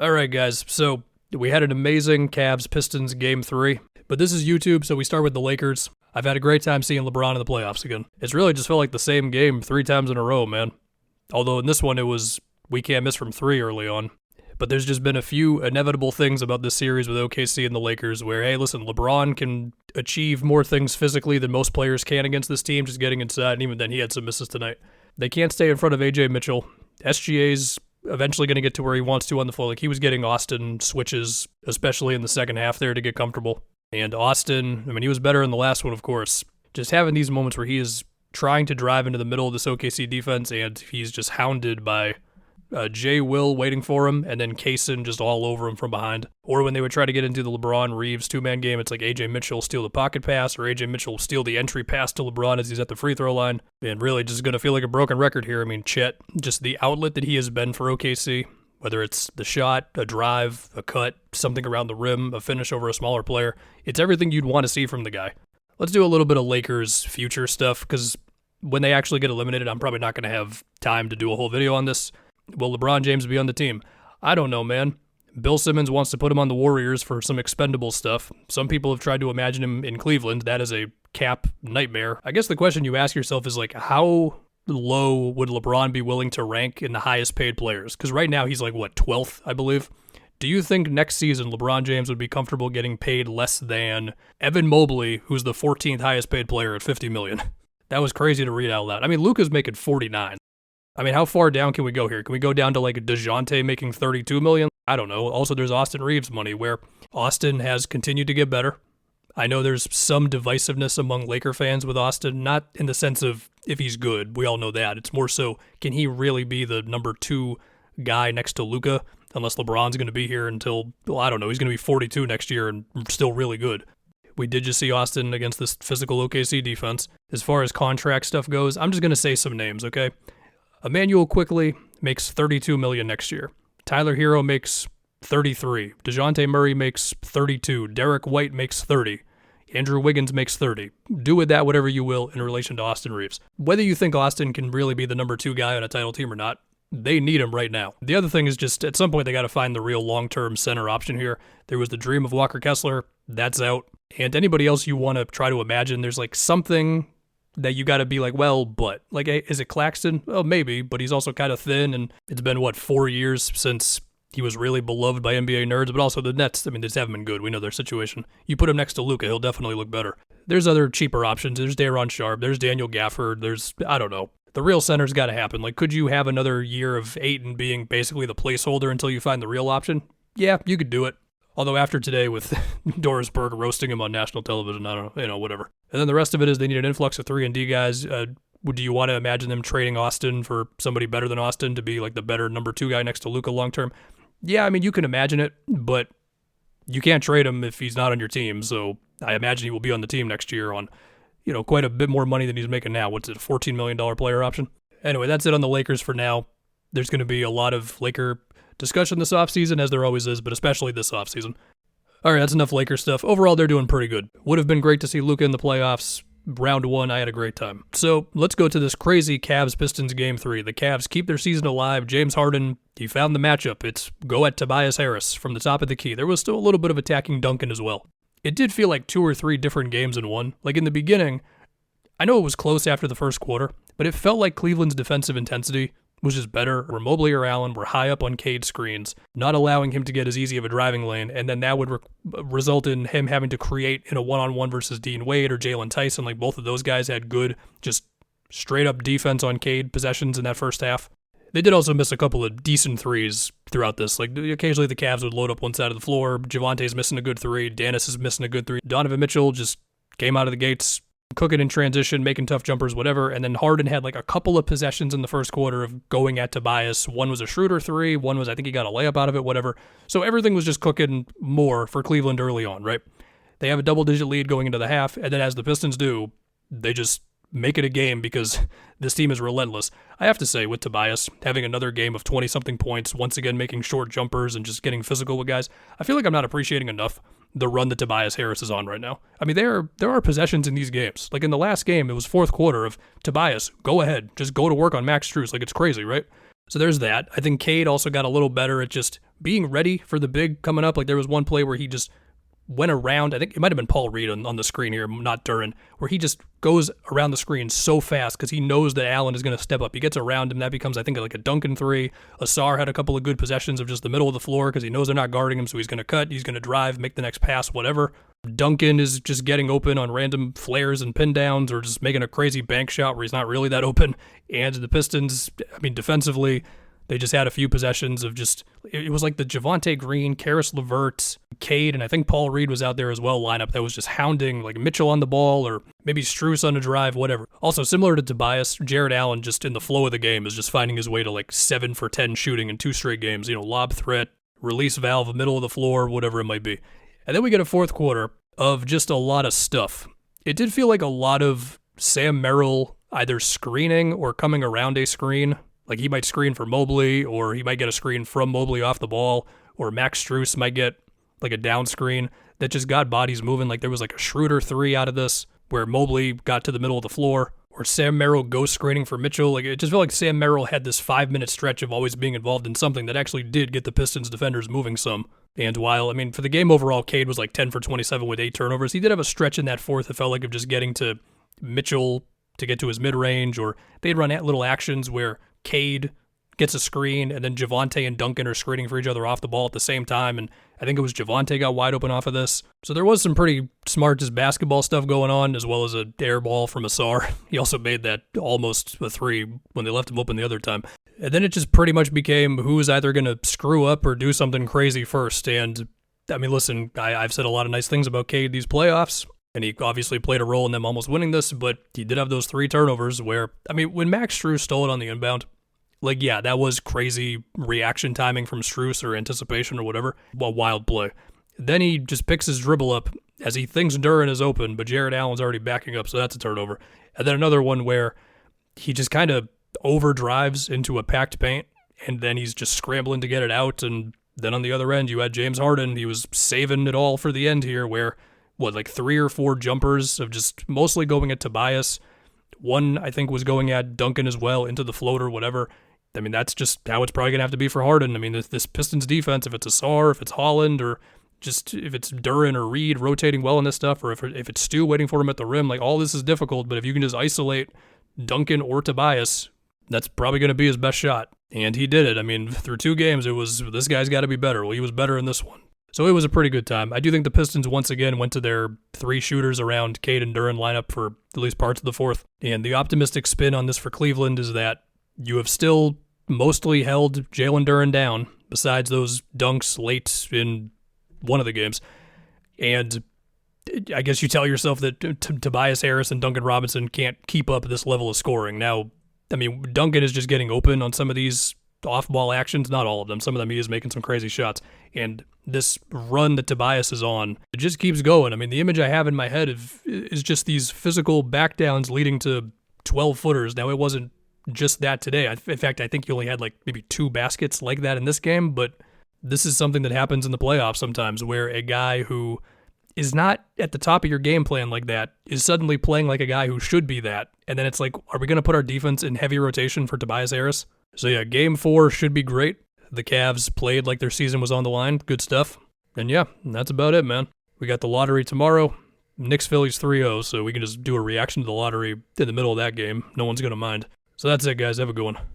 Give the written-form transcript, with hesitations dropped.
All right, guys. So we had an amazing Cavs-Pistons Game 3, but this is YouTube, so we start with the Lakers. I've had a great time seeing LeBron in the playoffs again. It's really just felt like the same game 3 times in a row, man. Although in this one, it was we can't miss from 3 early on. But there's just been a few inevitable things about this series with OKC and the Lakers where, hey, listen, LeBron can achieve more things physically than most players can against this team, just getting inside, and even then he had some misses tonight. They can't stay in front of AJ Mitchell. SGA's eventually going to get to where he wants to on the floor. Like, he was getting Austin switches, especially in the second half there, to get comfortable. And Austin, I mean, he was better in the last one, of course. Just having these moments where he is trying to drive into the middle of this OKC defense, and he's just hounded by Jay Will waiting for him, and then Kaysen just all over him from behind. Or when they would try to get into the LeBron Reeves two-man game, it's like AJ Mitchell steal the pocket pass, or AJ Mitchell steal the entry pass to LeBron as he's at the free throw line. And really just going to feel like a broken record here. I mean, Chet, just the outlet that he has been for OKC, whether it's the shot, a drive, a cut, something around the rim, a finish over a smaller player, it's everything you'd want to see from the guy. Let's do a little bit of Lakers future stuff, because when they actually get eliminated, I'm probably not going to have time to do a whole video on this. Will LeBron James be on the team? I don't know, man. Bill Simmons wants to put him on the Warriors for some expendable stuff. Some people have tried to imagine him in Cleveland. That is a cap nightmare. I guess the question you ask yourself is, like, how low would LeBron be willing to rank in the highest paid players? Because right now he's like, what, 12th, I believe? Do you think next season LeBron James would be comfortable getting paid less than Evan Mobley, who's the 14th highest paid player at $50 million? That was crazy to read out loud. I mean, Luka's making 49. I mean, how far down can we go here? Can we go down to like DeJounte making $32 million? I don't know. Also, there's Austin Reeves money, where Austin has continued to get better. I know there's some divisiveness among Laker fans with Austin, not in the sense of if he's good. We all know that. It's more so, can he really be the number 2 guy next to Luka? Unless LeBron's going to be here until, well, I don't know. He's going to be 42 next year and still really good. We did just see Austin against this physical OKC defense. As far as contract stuff goes, I'm just going to say some names, okay? Emmanuel Quickley makes $32 million next year. Tyler Hero makes $33. DeJounte Murray makes $32. Derek White makes $30. Andrew Wiggins makes $30. Do with that whatever you will in relation to Austin Reeves. Whether you think Austin can really be the number 2 guy on a title team or not, they need him right now. The other thing is just, at some point, they got to find the real long-term center option here. There was the dream of Walker Kessler. That's out. And anybody else you want to try to imagine, there's like something that you got to be like, well, but, like, is it Claxton? Well, maybe, but he's also kind of thin, and it's been, 4 years since he was really beloved by NBA nerds, but also the Nets, I mean, they just haven't been good. We know their situation. You put him next to Luka, he'll definitely look better. There's other cheaper options. There's Daron Sharp. There's Daniel Gafford. There's, I don't know. The real center's got to happen. Like, could you have another year of Ayton being basically the placeholder until you find the real option? Yeah, you could do it. Although after today with Doris Burke roasting him on national television, I don't know, whatever. And then the rest of it is they need an influx of 3-and-D guys. Do you want to imagine them trading Austin for somebody better than Austin to be like the better number 2 guy next to Luka long term? Yeah, I mean, you can imagine it, but you can't trade him if he's not on your team. So I imagine he will be on the team next year on, quite a bit more money than he's making now. What's it, a $14 million player option? Anyway, that's it on the Lakers for now. There's going to be a lot of Laker discussion this offseason, as there always is, but especially this offseason. All right, that's enough Lakers stuff. Overall, they're doing pretty good. Would have been great to see Luka in the playoffs. Round 1, I had a great time. So let's go to this crazy Cavs-Pistons Game 3. The Cavs keep their season alive. James Harden, he found the matchup. It's go at Tobias Harris from the top of the key. There was still a little bit of attacking Duncan as well. It did feel like 2 or 3 different games in one. Like in the beginning, I know it was close after the first quarter, but it felt like Cleveland's defensive intensity was just better, where Mobley or Allen were high up on Cade screens, not allowing him to get as easy of a driving lane, and then that would result in him having to create in a one-on-one versus Dean Wade or Jalen Tyson. Like, both of those guys had good, just straight-up defense on Cade possessions in that first half. They did also miss a couple of decent threes throughout this. Like, occasionally the Cavs would load up one side of the floor. Javante's missing a good 3. Dennis is missing a good 3. Donovan Mitchell just came out of the gates cooking in transition, making tough jumpers, whatever. And then Harden had like a couple of possessions in the first quarter of going at Tobias. One was a Schroeder 3. One was, I think he got a layup out of it, whatever. So everything was just cooking more for Cleveland early on, right? They have a double-digit lead going into the half, and then as the Pistons do, they just make it a game because this team is relentless. I have to say, with Tobias having another game of 20-something points, once again making short jumpers and just getting physical with guys, I feel like I'm not appreciating enough the run that Tobias Harris is on right now. I mean, there are possessions in these games. Like in the last game, it was fourth quarter of Tobias, go ahead, just go to work on Max Strus. Like, it's crazy, right? So there's that. I think Cade also got a little better at just being ready for the big coming up. Like there was one play where he just went around. I think it might have been Paul Reed on the screen here, not Duren, where he just goes around the screen so fast because he knows that Allen is going to step up. He gets around him. That becomes, I think, like a Duncan three. Asar had a couple of good possessions of just the middle of the floor because he knows they're not guarding him, so he's going to cut, he's going to drive, make the next pass, whatever. Duncan is just getting open on random flares and pin downs or just making a crazy bank shot where he's not really that open. And the Pistons, I mean, defensively, they just had a few possessions of just, it was like the Javonte Green, Karis LeVert, Cade, and I think Paul Reed was out there as well, lineup that was just hounding like Mitchell on the ball or maybe Strus on a drive, whatever. Also, similar to Tobias, Jared Allen just in the flow of the game is just finding his way to like 7 for 10 shooting in 2 straight games, lob threat, release valve, middle of the floor, whatever it might be. And then we get a fourth quarter of just a lot of stuff. It did feel like a lot of Sam Merrill either screening or coming around a screen. Like he might screen for Mobley, or he might get a screen from Mobley off the ball, or Max Strus might get like a down screen that just got bodies moving. Like there was like a Schroeder 3 out of this where Mobley got to the middle of the floor, or Sam Merrill ghost screening for Mitchell. Like it just felt like Sam Merrill had this 5-minute stretch of always being involved in something that actually did get the Pistons defenders moving some. And while, I mean, for the game overall, Cade was like 10 for 27 with 8 turnovers. He did have a stretch in that fourth, it felt like, of just getting to Mitchell to get to his mid-range, or they'd run little actions where Cade gets a screen, and then Javonte and Duncan are screening for each other off the ball at the same time, and I think it was Javonte got wide open off of this. So there was some pretty smart just basketball stuff going on, as well as a air ball from Asar. He also made that almost a 3 when they left him open the other time. And then it just pretty much became who was either going to screw up or do something crazy first. And, I mean, listen, I've said a lot of nice things about Cade these playoffs, and he obviously played a role in them almost winning this, but he did have those 3 turnovers where, I mean, when Max Strus stole it on the inbound, like, yeah, that was crazy reaction timing from Strus or anticipation or whatever. A wild play. Then he just picks his dribble up as he thinks Duren is open, but Jared Allen's already backing up, so that's a turnover. And then another one where he just kind of overdrives into a packed paint, and then he's just scrambling to get it out. And then on the other end, you had James Harden. He was saving it all for the end here where, like 3 or 4 jumpers of just mostly going at Tobias. One, I think, was going at Duncan as well, into the floater, whatever. I mean, that's just how it's probably going to have to be for Harden. I mean, this Pistons defense, if it's Asar, if it's Holland, or just if it's Duren or Reed rotating well in this stuff, or if it's Stu waiting for him at the rim, like all this is difficult. But if you can just isolate Duncan or Tobias, that's probably going to be his best shot. And he did it. I mean, through 2 games, it was, this guy's got to be better. Well, he was better in this one. So it was a pretty good time. I do think the Pistons once again went to their 3 shooters around Cade and Duren lineup for at least parts of the fourth. And the optimistic spin on this for Cleveland is that you have still mostly held Jalen Duren down, besides those dunks late in one of the games. And I guess you tell yourself that Tobias Harris and Duncan Robinson can't keep up this level of scoring. Now, I mean, Duncan is just getting open on some of these off-ball actions, not all of them. Some of them he is making some crazy shots. And this run that Tobias is on, it just keeps going. I mean, the image I have in my head is just these physical backdowns leading to 12-footers. Now, it wasn't just that today. In fact, I think he only had like maybe 2 baskets like that in this game, but this is something that happens in the playoffs sometimes where a guy who is not at the top of your game plan like that is suddenly playing like a guy who should be that. And then it's like, are we going to put our defense in heavy rotation for Tobias Harris? So yeah, game 4 should be great. The Cavs played like their season was on the line. Good stuff. And yeah, that's about it, man. We got the lottery tomorrow. Knicks Phillies 3-0, so we can just do a reaction to the lottery in the middle of that game. No one's going to mind. So that's it, guys. Have a good one.